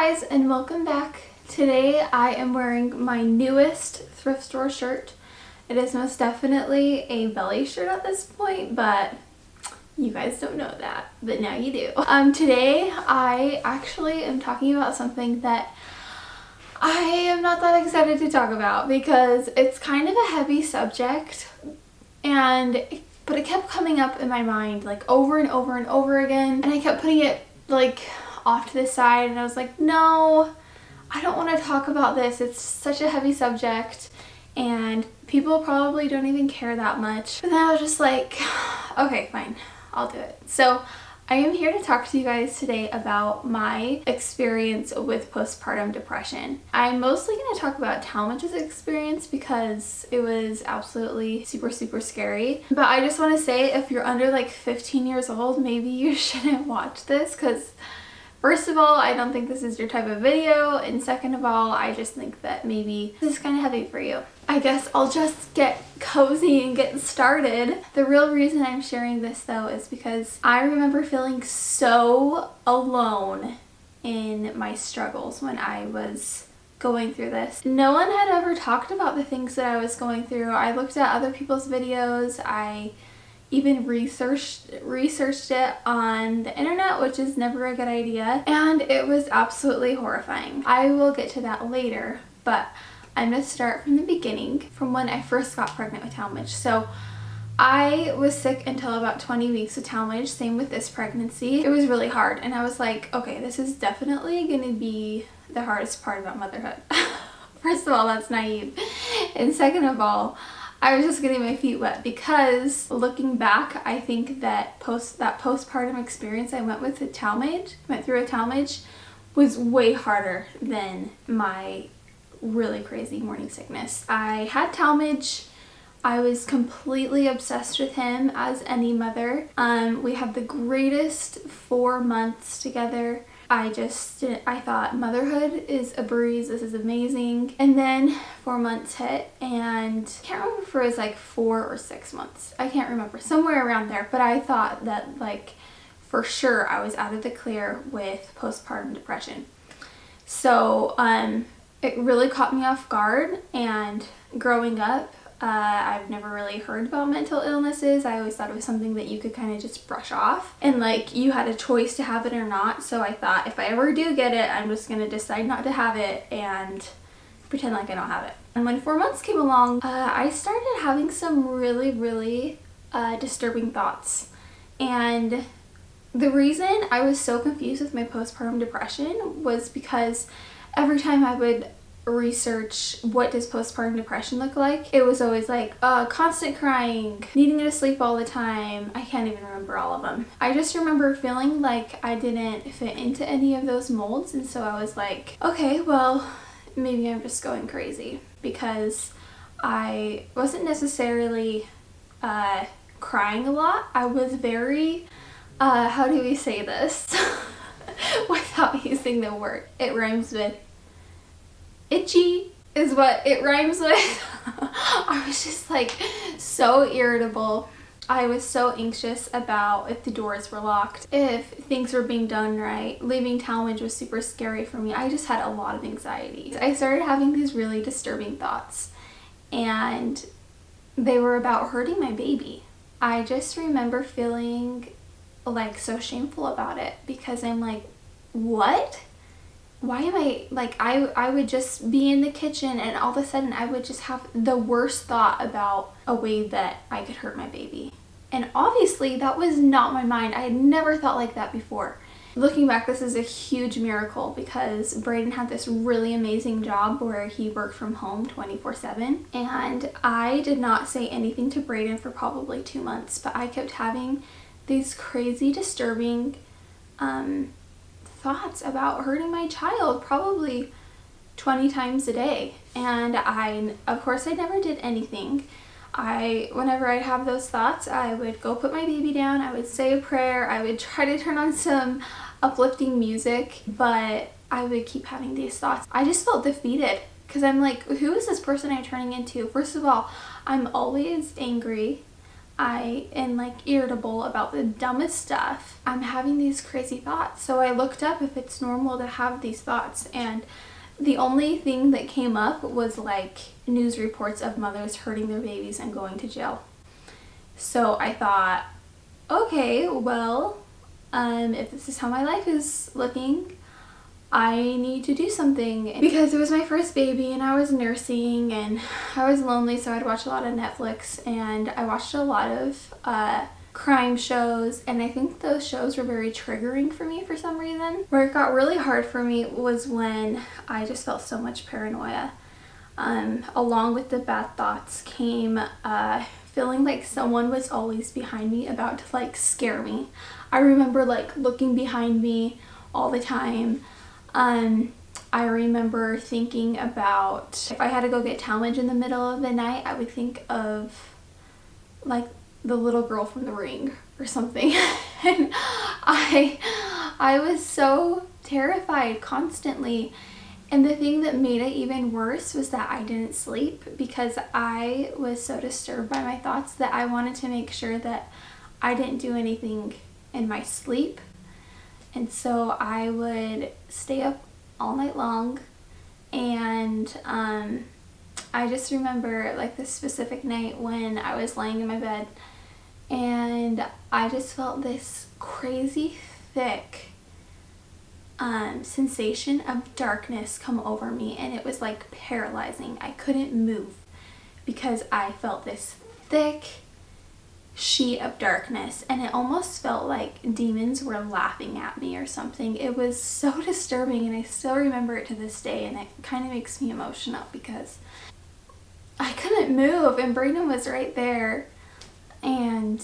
guys, and welcome back. Today I am wearing my newest thrift store shirt. It is most definitely a belly shirt at this point, but you guys don't know that, but now you do. Today I actually am talking about something that I am not that excited to talk about because it's kind of a heavy subject, but it kept coming up in my mind like over and over and over again, and I kept putting it like off to the side, and I was like, no, I don't want to talk about this. It's such a heavy subject and people probably don't even care that much. But then I was just like, okay, fine, I'll do it. So I am here to talk to you guys today about my experience with postpartum depression. I'm mostly going to talk about Talmadge's experience because it was absolutely super scary. But I just want to say, if you're under like 15 years old, maybe you shouldn't watch this because first of all, I don't think this is your type of video, and second of all, I just think that maybe this is kind of heavy for you. I guess I'll just get cozy and get started. The real reason I'm sharing this though is because I remember feeling so alone in my struggles when I was going through this. No one had ever talked about the things that I was going through. I looked at other people's videos. I even researched it on the internet, which is never a good idea, and it was absolutely horrifying. I will get to that later, but I'm going to start from the beginning, from when I first got pregnant with Talmadge. So I was sick until about 20 weeks with Talmadge, same with this pregnancy. It was really hard, and I was like, okay, this is definitely going to be the hardest part about motherhood. First of all, that's naive, and second of all, I was just getting my feet wet because looking back, I think that postpartum experience I went through at Talmadge was way harder than my really crazy morning sickness. I had Talmadge. I was completely obsessed with him, as any mother. We had the greatest 4 months together. I thought motherhood is a breeze, this is amazing. And then 4 months hit, and I can't remember if it was like 4 or 6 months. I can't remember, somewhere around there. But I thought that like for sure I was out of the clear with postpartum depression. So it really caught me off guard, and growing up, I've never really heard about mental illnesses. I always thought it was something that you could kind of just brush off, and like you had a choice to have it or not. So I thought, if I ever do get it, I'm just gonna decide not to have it and pretend like I don't have it. And when 4 months came along, I started having some really disturbing thoughts. And the reason I was so confused with my postpartum depression was because every time I would research what does postpartum depression look like, it was always like constant crying, needing to sleep all the time. I can't even remember all of them. I just remember feeling like I didn't fit into any of those molds, and so I was like, okay, well, maybe I'm just going crazy, because I wasn't necessarily crying a lot. I was very how do we say this without using the word? It rhymes with itchy is what it rhymes with. I was just like so irritable. I was so anxious about if the doors were locked, if things were being done right. Leaving Talmadge was super scary for me. I just had a lot of anxiety. I started having these really disturbing thoughts, and they were about hurting my baby. I just remember feeling like so shameful about it, because I'm like, what? Why am I, like, I would just be in the kitchen, and all of a sudden I would just have the worst thought about a way that I could hurt my baby. And obviously that was not my mind. I had never thought like that before. Looking back, this is a huge miracle, because Braden had this really amazing job where he worked from home 24/7, and I did not say anything to Braden for probably 2 months, but I kept having these crazy disturbing thoughts about hurting my child, probably 20 times a day. And of course I never did anything. Whenever I'd have those thoughts, I would go put my baby down, I would say a prayer, I would try to turn on some uplifting music, but I would keep having these thoughts. I just felt defeated, because I'm like, who is this person I'm turning into? First of all, I'm always angry. am like irritable about the dumbest stuff, I'm having these crazy thoughts. So I looked up if it's normal to have these thoughts, and the only thing that came up was like news reports of mothers hurting their babies and going to jail. So I thought, okay, well, if this is how my life is looking, I need to do something. Because it was my first baby and I was nursing and I was lonely, so I'd watch a lot of Netflix, and I watched a lot of crime shows, and I think those shows were very triggering for me for some reason. Where it got really hard for me was when I just felt so much paranoia. Along with the bad thoughts came feeling like someone was always behind me about to like scare me. I remember like looking behind me all the time. I remember thinking about if I had to go get Talmadge in the middle of the night, I would think of like the little girl from The Ring or something. And I was so terrified constantly. And the thing that made it even worse was that I didn't sleep because I was so disturbed by my thoughts that I wanted to make sure that I didn't do anything in my sleep. And so I would stay up all night long, and I just remember like this specific night when I was laying in my bed and I just felt this crazy thick sensation of darkness come over me, and it was like paralyzing. I couldn't move because I felt this thick sheet of darkness, and it almost felt like demons were laughing at me or something. It was so disturbing, and I still remember it to this day, and it kind of makes me emotional because I couldn't move and Braden was right there, and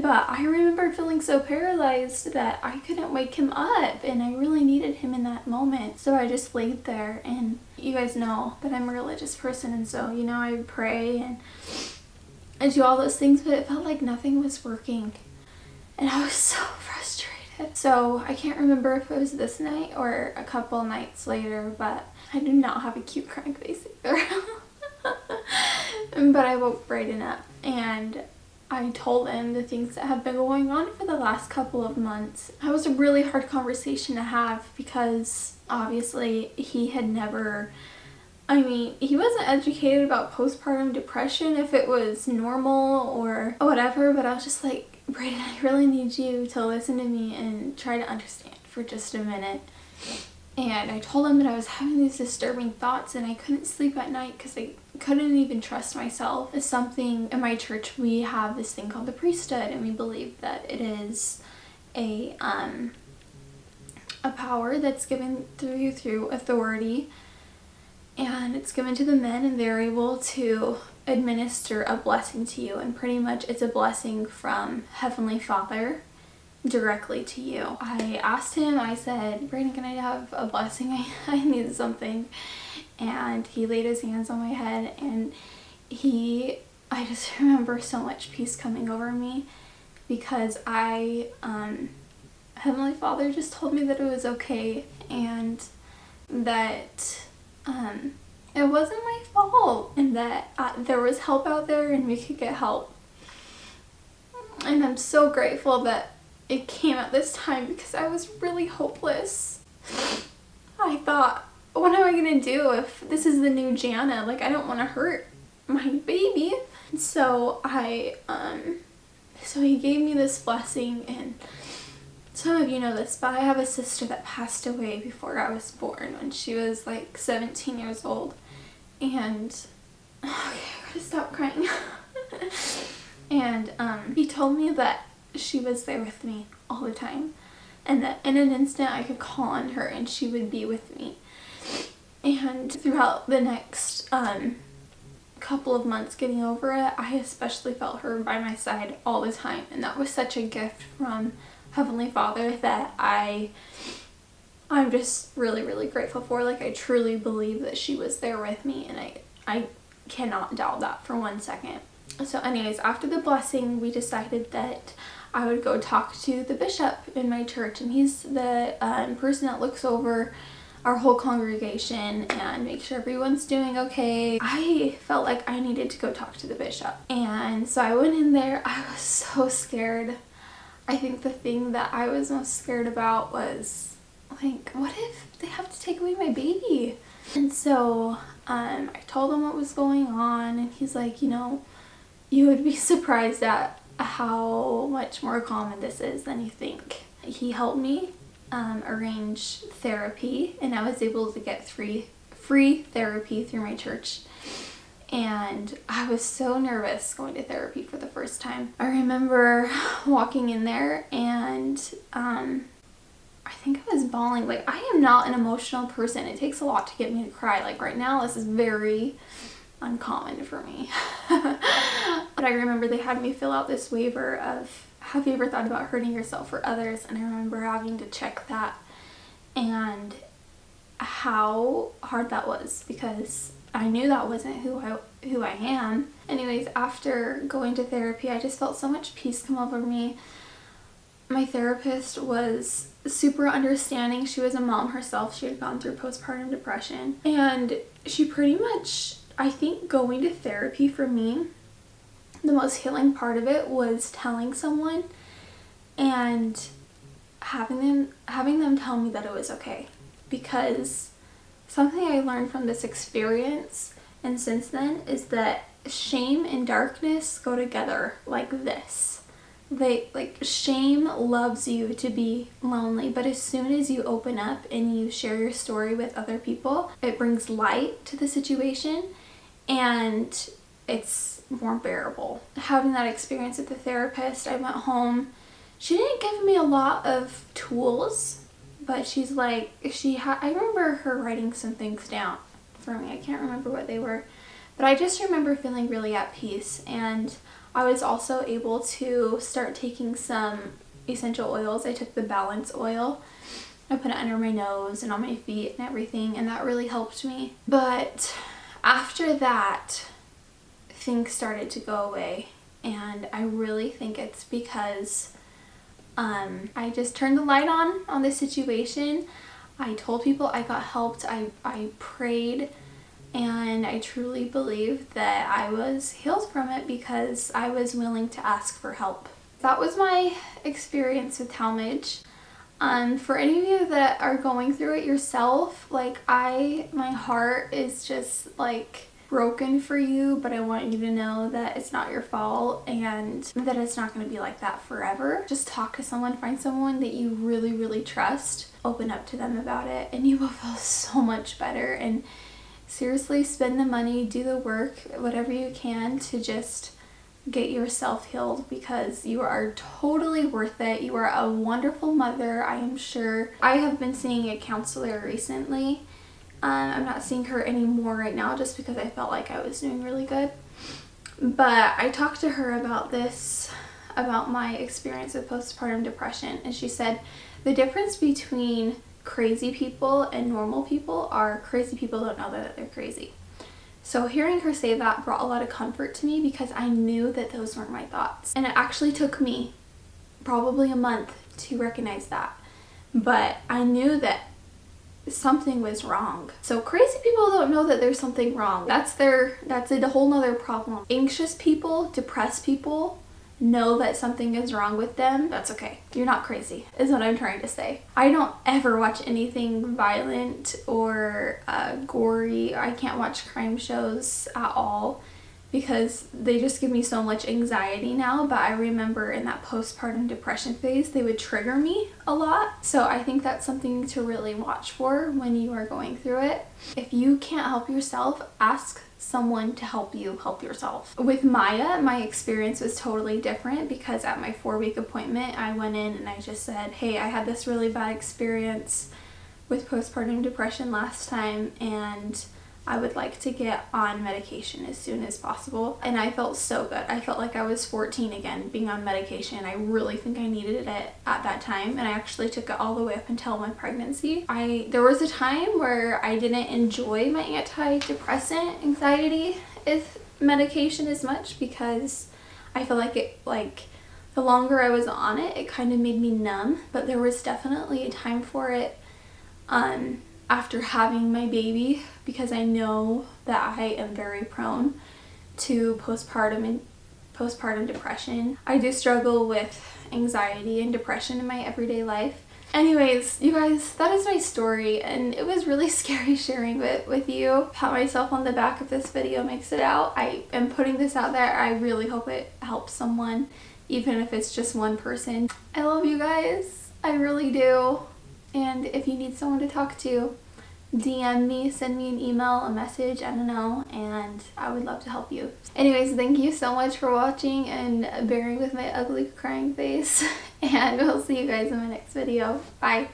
but I remember feeling so paralyzed that I couldn't wake him up, and I really needed him in that moment. So I just laid there, and you guys know that I'm a religious person, and so, you know, I would pray and I do all those things, but it felt like nothing was working, and I was so frustrated. So I can't remember if it was this night or a couple nights later, but I do not have a cute crying face either. But I woke Braden up, and I told him the things that have been going on for the last couple of months. That was a really hard conversation to have because obviously he had never, he wasn't educated about postpartum depression, if it was normal or whatever, but I was just like, Braden, I really need you to listen to me and try to understand for just a minute. And I told him that I was having these disturbing thoughts and I couldn't sleep at night because I couldn't even trust myself. It's something in my church, we have this thing called the priesthood, and we believe that it is a power that's given through authority, and it's given to the men, and they're able to administer a blessing to you, and pretty much it's a blessing from Heavenly Father directly to you. I asked him, I said, Braden, can I have a blessing? I need something. And he laid his hands on my head, and I just remember so much peace coming over me because Heavenly Father just told me that it was okay, and that it wasn't my fault, and that there was help out there and we could get help. And I'm so grateful that it came at this time because I was really hopeless. I thought, what am I gonna do if this is the new Janna? Like, I don't want to hurt my baby. So so he gave me this blessing, and some of you know this, but I have a sister that passed away before I was born when she was like 17 years old. And okay, I gotta stop crying. And he told me that she was there with me all the time, and that in an instant I could call on her and she would be with me. And throughout the next couple of months getting over it, I especially felt her by my side all the time, and that was such a gift from Heavenly Father that I'm just really, really grateful for. Like, I truly believe that she was there with me, and I cannot doubt that for 1 second. So anyways, after the blessing, we decided that I would go talk to the bishop in my church, and he's the person that looks over our whole congregation and make sure everyone's doing okay. I felt like I needed to go talk to the bishop. And so I went in there. I was so scared. I think the thing that I was most scared about was, like, what if they have to take away my baby? And so I told him what was going on, and he's like, you know, you would be surprised at how much more common this is than you think. He helped me arrange therapy, and I was able to get free therapy through my church. And I was so nervous going to therapy for the first time. I remember walking in there, and I think I was bawling. Like, I am not an emotional person. It takes a lot to get me to cry. Like, right now, this is very uncommon for me. But I remember they had me fill out this waiver of, have you ever thought about hurting yourself or others? And I remember having to check that, and how hard that was, because I knew that wasn't who I am. Anyways, after going to therapy, I just felt so much peace come over me. My therapist was super understanding. She was a mom herself. She had gone through postpartum depression. And she pretty much, I think going to therapy for me, the most healing part of it was telling someone and having them tell me that it was okay. Because something I learned from this experience and since then is that shame and darkness go together like this. Shame loves you to be lonely, but as soon as you open up and you share your story with other people, it brings light to the situation and it's more bearable. Having that experience with the therapist, I went home. She didn't give me a lot of tools, but she's like, I remember her writing some things down for me. I can't remember what they were, but I just remember feeling really at peace. And I was also able to start taking some essential oils. I took the balance oil. I put it under my nose and on my feet and everything, and that really helped me. But after that, things started to go away, and I really think it's because I just turned the light on the situation. I told people I got helped. I prayed, and I truly believe that I was healed from it because I was willing to ask for help. That was my experience with Talmage. For any of you that are going through it yourself, my heart is just broken for you, but I want you to know that it's not your fault and that it's not going to be like that forever. Just talk to someone, find someone that you really, really trust, open up to them about it, and you will feel so much better. And seriously, spend the money, do the work, whatever you can to just get yourself healed, because you are totally worth it. You are a wonderful mother, I am sure. I have been seeing a counselor recently. I'm not seeing her anymore right now just because I felt like I was doing really good. But I talked to her about this, about my experience with postpartum depression, and she said the difference between crazy people and normal people are crazy people don't know that they're crazy. So hearing her say that brought a lot of comfort to me, because I knew that those weren't my thoughts. And it actually took me probably a month to recognize that. But I knew that something was wrong. So crazy people don't know that there's something wrong. That's a whole nother problem. Anxious people, depressed people know that something is wrong with them. That's okay. You're not crazy, is what I'm trying to say. I don't ever watch anything violent or gory. I can't watch crime shows at all because they just give me so much anxiety now. But I remember in that postpartum depression phase, they would trigger me a lot. So I think that's something to really watch for when you are going through it. If you can't help yourself, ask someone to help you help yourself. With Maya, my experience was totally different, because at my 4-week appointment, I went in and I just said, hey, I had this really bad experience with postpartum depression last time, and I would like to get on medication as soon as possible. And I felt so good. I felt like I was 14 again, being on medication. I really think I needed it at that time, and I actually took it all the way up until my pregnancy. There was a time where I didn't enjoy my antidepressant anxiety medication as much, because I feel like the longer I was on it, it kind of made me numb. But there was definitely a time for it after having my baby, because I know that I am very prone to postpartum depression. I do struggle with anxiety and depression in my everyday life. Anyways, you guys, that is my story, and it was really scary sharing it with you. Pat myself on the back if this video makes it out. I am putting this out there. I really hope it helps someone, even if it's just one person. I love you guys. I really do. And if you need someone to talk to, DM me, send me an email, a message, I don't know, and I would love to help you. Anyways, thank you so much for watching and bearing with my ugly crying face, and we'll see you guys in my next video. Bye!